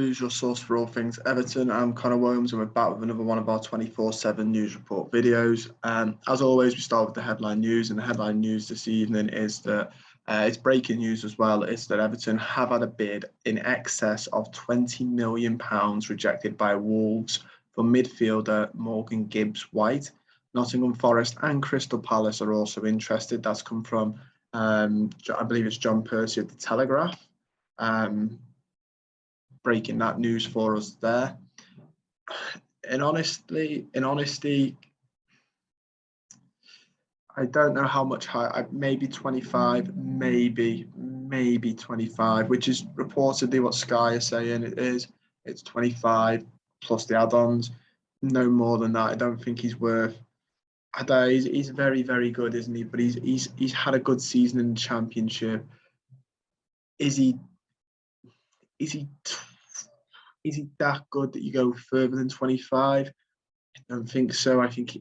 Blues, your source for all things Everton. I'm Connor Williams, and we're back with another one of our 24/7 news report videos. As always, we start with the headline news, and the headline news this evening is that it's breaking news as well. It's that Everton have had a bid in excess of £20 million rejected by Wolves for midfielder Morgan Gibbs-White. Nottingham Forest and Crystal Palace are also interested. That's come from, I believe it's John Percy at the Telegraph. Breaking that news for us there. In honesty, I don't know how much high. Maybe 25, maybe 25, which is reportedly what Sky are saying it is. It's 25 plus the add-ons. No more than that. I don't think he's worth. I don't know, he's very, very good, isn't he? But he's had a good season in the Championship. Is he that good that you go further than 25? I don't think so. I think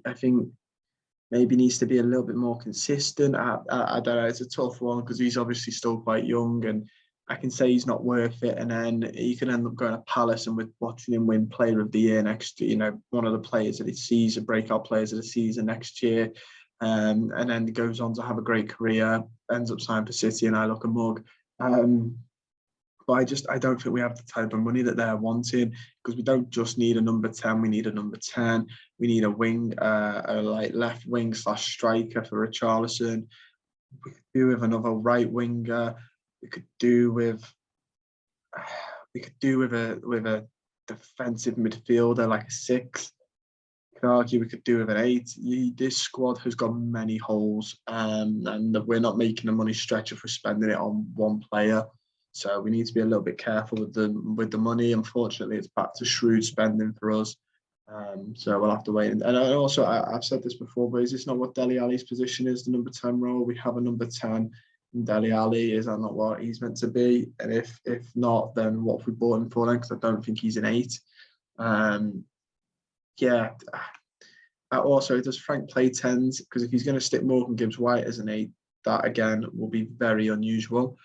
maybe needs to be a little bit more consistent. I don't know. It's a tough one because he's obviously still quite young, and I can say he's not worth it. And then he can end up going to Palace, and with watching him win Player of the Year next year, one of the players of the season, breakout players of the season next year, and then goes on to have a great career, ends up signing for City, and I look a mug. But I don't think we have the type of money that they're wanting, because we don't just need a number 10. We need a number 10. We need a wing, a left wing / striker for Richarlison. We could do with another right winger. We could do with a defensive midfielder like a 6. You could argue we could do with an 8. This squad has got many holes, and we're not making a money stretcher for spending it on one player. So we need to be a little bit careful with the money. Unfortunately, it's back to shrewd spending for us. So we'll have to wait. And also, I've said this before, but is this not what Dele Alli's position is, the number 10 role? We have a number 10 in Dele Alli. Is that not what he's meant to be? And if not, then what have we bought him for then? Because I don't think he's an 8. Yeah. Also, does Frank play 10s? Because if he's going to stick Morgan Gibbs-White as an 8, that again will be very unusual.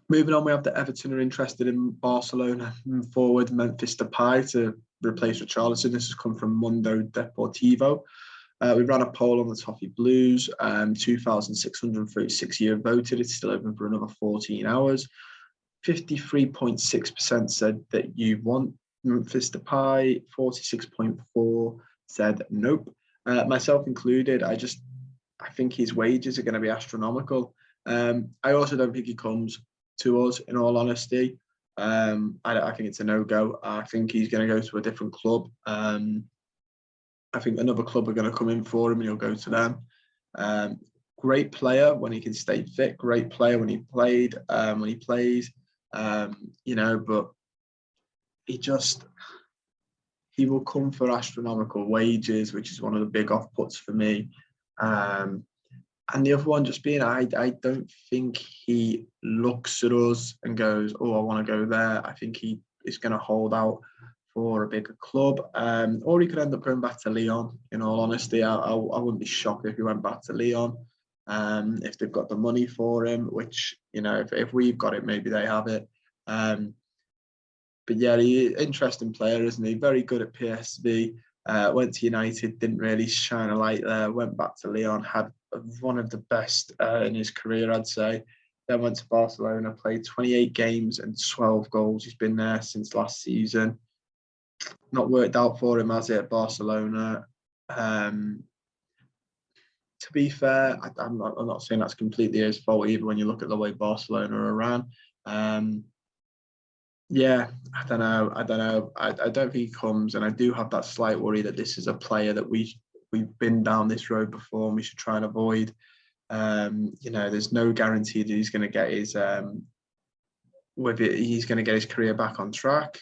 Moving on, we have that Everton are interested in Barcelona forward Memphis Depay to replace Richarlison. This has come from Mundo Deportivo. We ran a poll on the Toffee Blues. 2,636 year voted. It's still open for another 14 hours. 53.6% said that you want Memphis Depay. 46.4% said nope. Myself included. I think his wages are going to be astronomical. I also don't think he comes to us, in all honesty. I think it's a no-go. I think he's going to go to a different club. I think another club are going to come in for him, and he'll go to them. Great player when he can stay fit. Great player when he plays. But he will come for astronomical wages, which is one of the big off-puts for me. And the other one just being, I don't think he looks at us and goes, oh, I want to go there. I think he is going to hold out for a bigger club. Or he could end up going back to Lyon, in all honesty. I wouldn't be shocked if he went back to Lyon, if they've got the money for him, which, if we've got it, maybe they have it. But yeah, he's an interesting player, isn't he? Very good at PSV. Went to United, didn't really shine a light there. Went back to Lyon, had one of the best in his career, I'd say. Then went to Barcelona, played 28 games and 12 goals. He's been there since last season. Not worked out for him, has it, at Barcelona? To be fair, I'm not saying that's completely his fault either when you look at the way Barcelona are ran. Yeah, I don't know. I don't think he comes, and I do have that slight worry that this is a player that we've been down this road before, and we should try and avoid. There's no guarantee that he's going to get his he's going to get his career back on track.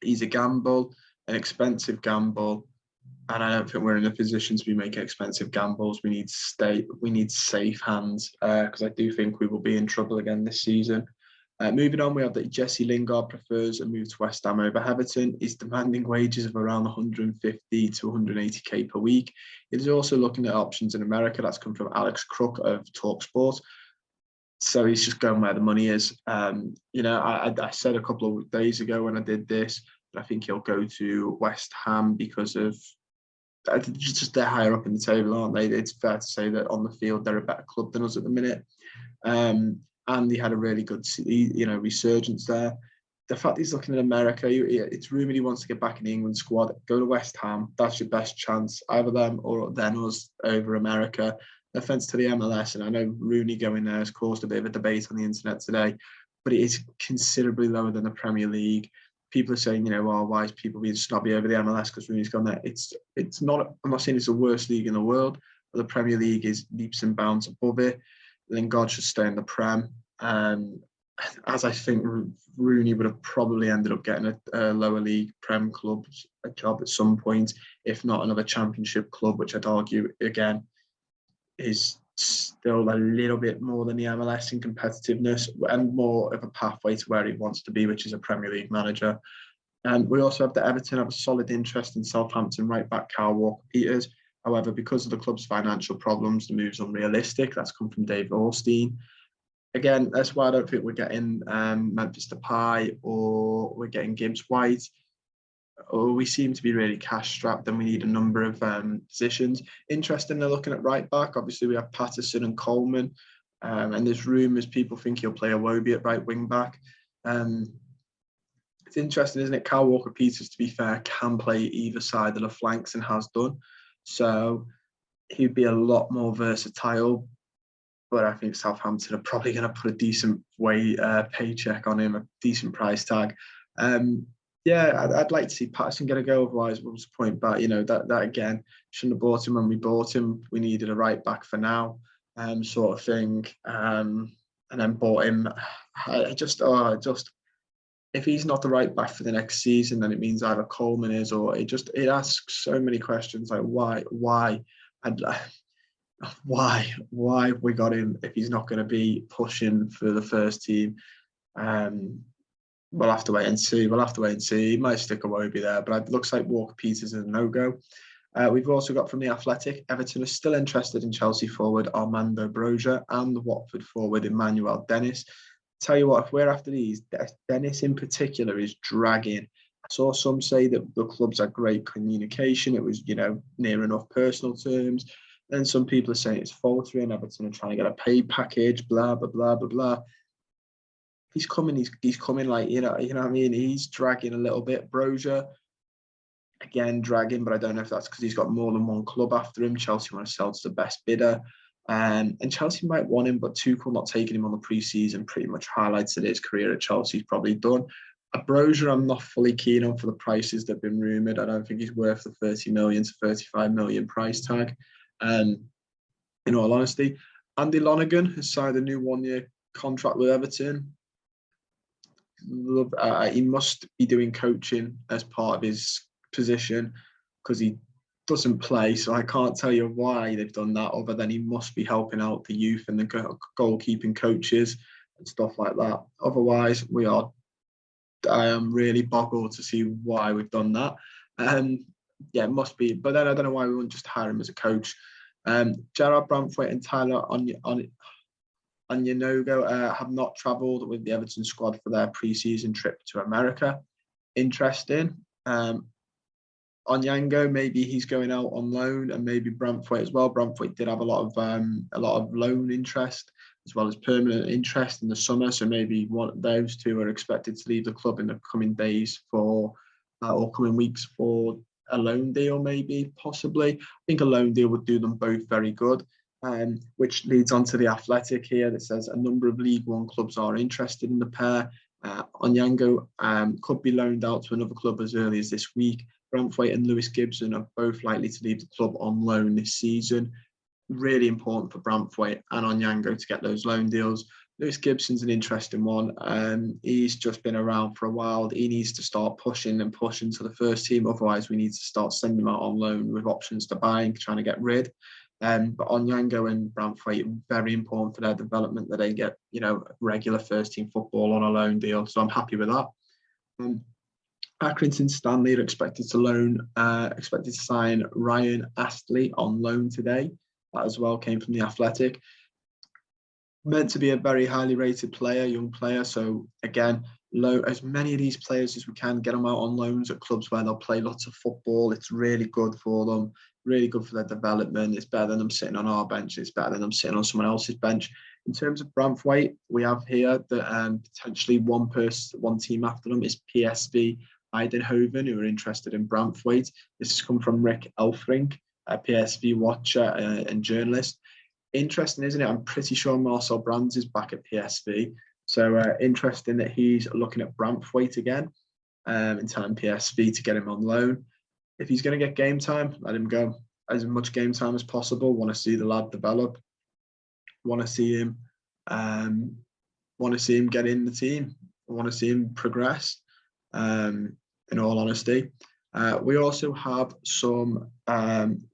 He's a gamble, an expensive gamble, and I don't think we're in a position to be making expensive gambles. We need safe hands, because I do think we will be in trouble again this season. Moving on, we have that Jesse Lingard prefers a move to West Ham over Everton. He's demanding wages of around 150 to 180k per week. It is also looking at options in America. That's come from Alex Crook of TalkSport. So he's just going where the money is. You know, I said a couple of days ago when I did this, that I think he'll go to West Ham because of just they're higher up in the table, aren't they? It's fair to say that on the field they're a better club than us at the minute. And he had a really good, you know, resurgence there. The fact he's looking at America, it's rumoured he wants to get back in the England squad. Go to West Ham. That's your best chance. Either them or then us over America. No offence to the MLS, and I know Rooney going there has caused a bit of a debate on the internet today, but it is considerably lower than the Premier League. People are saying, you know, well, why is people being snobby over the MLS because Rooney's gone there? It's not. I'm not saying it's the worst league in the world, but the Premier League is leaps and bounds above it. Lingard should stay in the Prem. As I think Rooney would have probably ended up getting a lower league Prem club a job at some point, if not another Championship club, which I'd argue again is still a little bit more than the MLS in competitiveness and more of a pathway to where he wants to be, which is a Premier League manager. And we also have the Everton have a solid interest in Southampton right back Kyle Walker-Peters. However, because of the club's financial problems, the move's unrealistic. That's come from David Ornstein. Again, that's why I don't think we're getting Memphis Depay or we're getting GIBBS-WHITE. Or we seem to be really cash strapped and we need a number of positions. Interesting, they're looking at right back. Obviously, we have Patterson and Coleman. And there's rumours people think he'll play Iwobi at right wing back. It's interesting, isn't it? Kyle Walker-Peters, to be fair, can play either side of the flanks and has done. So he'd be a lot more versatile. But I think Southampton are probably going to put a decent paycheck on him, a decent price tag. Yeah, I'd like to see Patterson get a go. Otherwise, what was the point? But you know that again shouldn't have bought him when we bought him. We needed a right back for now, sort of thing. And then bought him. I just if he's not the right back for the next season, then it means either Coleman is, or it asks so many questions like why have we got him if he's not going to be pushing for the first team? We'll have to wait and see. He might stick Iwobi there, but it looks like Walker-Peters is a no-go. We've also got from The Athletic, Everton is still interested in Chelsea forward Armando Broja and the Watford forward Emmanuel Dennis. Tell you what, if we're after these, Dennis in particular is dragging. I saw some say that the clubs had great communication. It was, you know, near enough personal terms. Then some people are saying it's faltering. Everton are trying to get a pay package, blah, blah, blah, blah, blah. He's coming like, you know what I mean? He's dragging a little bit. Broja, again, dragging, but I don't know if that's because he's got more than one club after him. Chelsea want to sell to the best bidder. And Chelsea might want him, but Tuchel not taking him on the pre-season pretty much highlights that his career at Chelsea's probably done. Broja, I'm not fully keen on for the prices that have been rumoured. I don't think he's worth the 30 million to 35 million price tag. In all honesty, Andy Lonergan has signed a new one-year contract with Everton. He must be doing coaching as part of his position because he doesn't play. So I can't tell you why they've done that, other than he must be helping out the youth and the goalkeeping coaches and stuff like that. Otherwise, I am really boggled to see why we've done that. Yeah, it must be. But then I don't know why we wouldn't just hire him as a coach. Gerard Brantwaite and Tyler Onyenogo have not travelled with the Everton squad for their pre-season trip to America. Interesting. Onyango, maybe he's going out on loan, and maybe Brantwaite as well. Brantwaite did have a lot of loan interest as well as permanent interest in the summer, so maybe one of those two are expected to leave the club in the coming days or coming weeks for a loan deal, maybe, possibly. I think a loan deal would do them both very good, which leads on to The Athletic here that says a number of League One clubs are interested in the pair. Onyango could be loaned out to another club as early as this week. Brantwaite and Lewis Gibson are both likely to leave the club on loan this season. Really important for Brantwaite and Onyango to get those loan deals. Lewis Gibson's an interesting one. He's just been around for a while. He needs to start pushing to the first team. Otherwise, we need to start sending him out on loan with options to buy and trying to get rid. But Onyango and Brantwaite, very important for their development that they get, you know, regular first team football on a loan deal. So I'm happy with that. Accrington Stanley are expected to sign Ryan Astley on loan today. That as well came from The Athletic. meant to be a very highly rated player, young player. So again, as many of these players as we can, get them out on loans at clubs where they'll play lots of football. It's really good for them, really good for their development. It's better than them sitting on our bench. It's better than them sitting on someone else's bench. In terms of Brantford, we have here that potentially one team after them is PSV Eindhoven, who are interested in Brantford. This has come from Rick Elfrink, a PSV watcher and journalist. Interesting, isn't it? I'm pretty sure Marcel Brands is back at PSV. So interesting that he's looking at Brantford again and telling PSV to get him on loan. If he's going to get game time, let him go. As much game time as possible. Want to see the lad develop. Want to see him get in the team. Want to see him progress. In all honesty. We also have some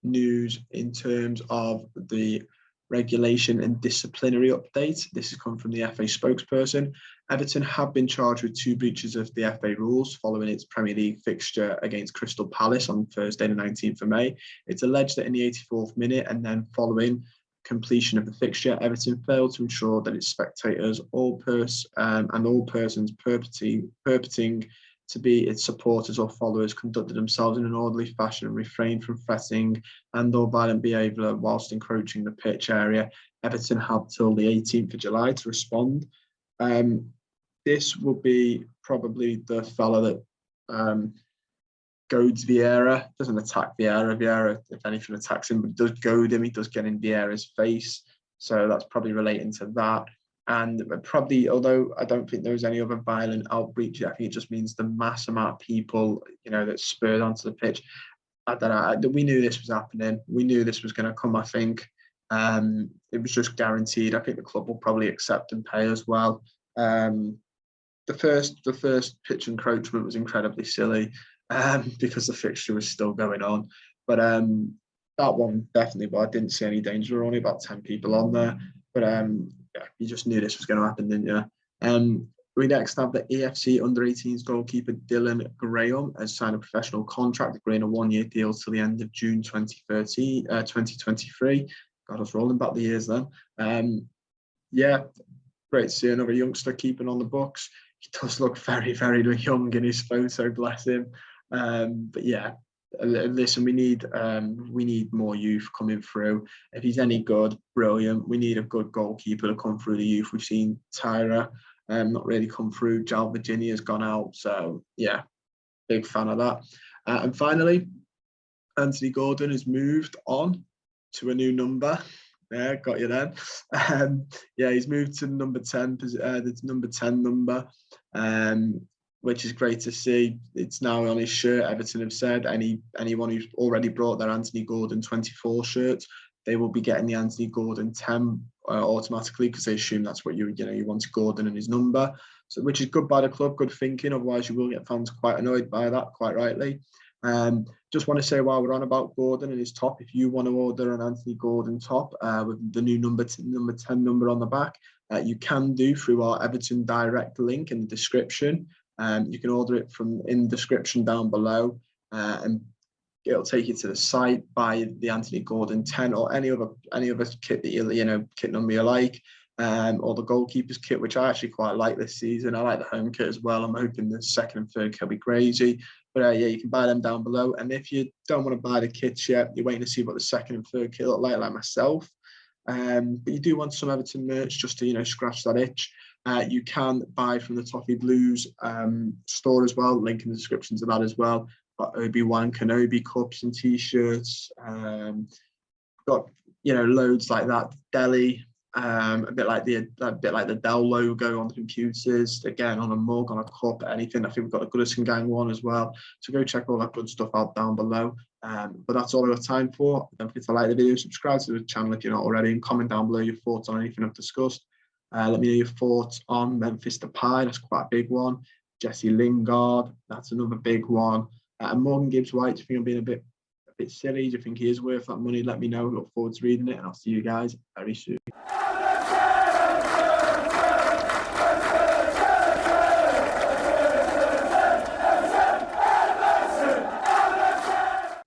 news in terms of the regulation and disciplinary update. This has come from the FA spokesperson. Everton have been charged with 2 breaches of the FA rules following its Premier League fixture against Crystal Palace on Thursday, the 19th of May. It's alleged that in the 84th minute and then following completion of the fixture, Everton failed to ensure that its spectators, all persons purporting to be its supporters or followers conducted themselves in an orderly fashion and refrained from threatening and/or violent behaviour whilst encroaching the pitch area. Everton have till the 18th of July to respond. This will be probably the fella that goads Vieira, doesn't attack Vieira. Vieira, if anything, attacks him, but does goad him. He does get in Vieira's face. So that's probably relating to that. And probably, although I don't think there was any other violent outbreach, I think it just means the mass amount of people, that spurred onto the pitch. I don't know. We knew this was happening. We knew this was going to come, I think. It was just guaranteed. I think the club will probably accept and pay as well. The first pitch encroachment was incredibly silly because the fixture was still going on. But that one definitely, but I didn't see any danger. There were only about 10 people on there. But you just knew this was going to happen, didn't you? We next have the EFC under-18s goalkeeper Dylan Graham has signed a professional contract, agreeing a 1-year deal till the end of June 2023. God, I was rolling back the years then. Great to see another youngster keeping on the books. He does look very, very young in his photo, bless him. But yeah, listen, we need more youth coming through. If he's any good, brilliant. We need a good goalkeeper to come through the youth. We've seen Tyra not really come through. Jal Virginia's gone out, so yeah, big fan of that. And finally, Anthony Gordon has moved on to a new number. Yeah, got you then. He's moved to number 10, the number 10 number. Which is great to see. It's now on his shirt. Everton have said anyone who's already brought their Anthony Gordon 24 shirt, they will be getting the Anthony Gordon 10 automatically because they assume that's what you want Gordon and his number. So, which is good by the club, good thinking. Otherwise, you will get fans quite annoyed by that, quite rightly. Just want to say while we're on about Gordon and his top, if you want to order an Anthony Gordon top with the new number 10 number on the back, you can do through our Everton direct link in the description. You can order it from in the description down below, and it'll take you to the site. Buy the Anthony Gordon 10 or any other kit that kit number you like, or the goalkeeper's kit, which I actually quite like this season. I like the home kit as well. I'm hoping the second and third kit will be crazy. But you can buy them down below. And if you don't want to buy the kits yet, you're waiting to see what the second and third kit look like myself. But you do want some Everton merch just to scratch that itch. You can buy from the Toffee Blues store as well. Link in the description to that as well. Got Obi-Wan Kenobi cups and t-shirts. Got loads like that. Delhi, a bit like the Dell logo on computers. Again, on a mug, on a cup, anything. I think we've got a Goodison Gang one as well. So go check all that good stuff out down below. But that's all I've got time for. Don't forget to like the video, subscribe to the channel if you're not already, and comment down below your thoughts on anything I've discussed. Let me know your thoughts on Memphis Depay. That's quite a big one. Jesse Lingard, that's another big one. And Morgan Gibbs-White, do you think I'm being a bit silly? Do you think he is worth that money? Let me know. Look forward to reading it, and I'll see you guys very soon.